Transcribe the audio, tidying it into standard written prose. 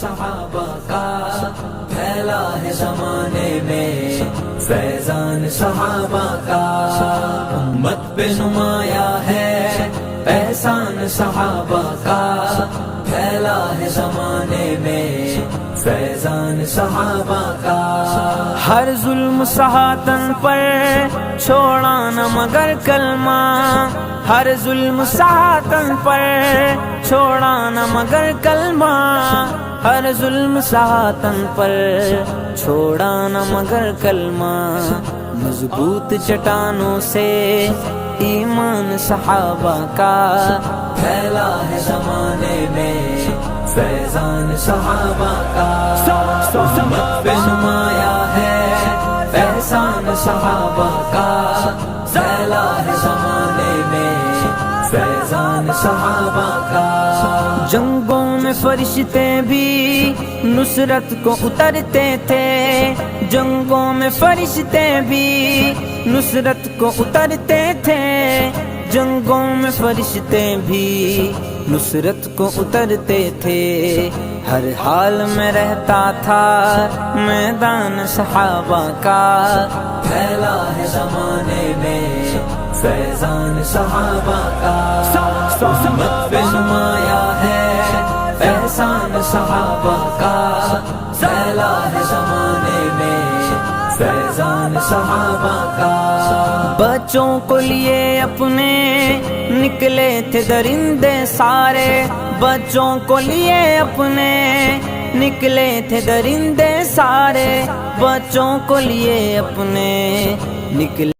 صحابہ کا پھیلا ہے زمانے میں، فیضان صحابہ کا امت پہ نمایاں ہے، احسان صحابہ کا پھیلا ہے زمانے میں، فیضان صحابہ کا ہر ظلم سہا تن پر چھوڑا نہ مگر کلمہ، ہر ظلم سہا تن پر چھوڑا نہ مگر کلمہ، ہر ظلم سہا تن پر چھوڑا نہ مگر کلمہ، مضبوط چٹانوں سے ایمان صحابہ کا پھیلا ہے زمانے میں، فیضان صحابہ کا امت پہ نمایاں ہے، احسان صحابہ کا پھیلا ہے زمانے میں، فیضان صحابہ کا جنگوں میں فرشتے بھی نصرت کو اترتے تھے، جنگوں میں فرشتے بھی نصرت کو اترتے تھے، جنگوں میں فرشتے بھی نصرت کو اترتے تھے، ہر حال میں رہتا تھا میدان صحابہ کا پھیلا ہے زمانے میں، فیضان صحابہ کا امت پہ نمایاں ہے، احسان صحابہ کا پھیلا ہے زمانے میں، فیضان صحابہ کا بچوں کو لیے اپنے نکلے تھے درندے سارے، بچوں کو لیے اپنے نکلے تھے درندے سارے، بچوں کو لیے اپنے نکلے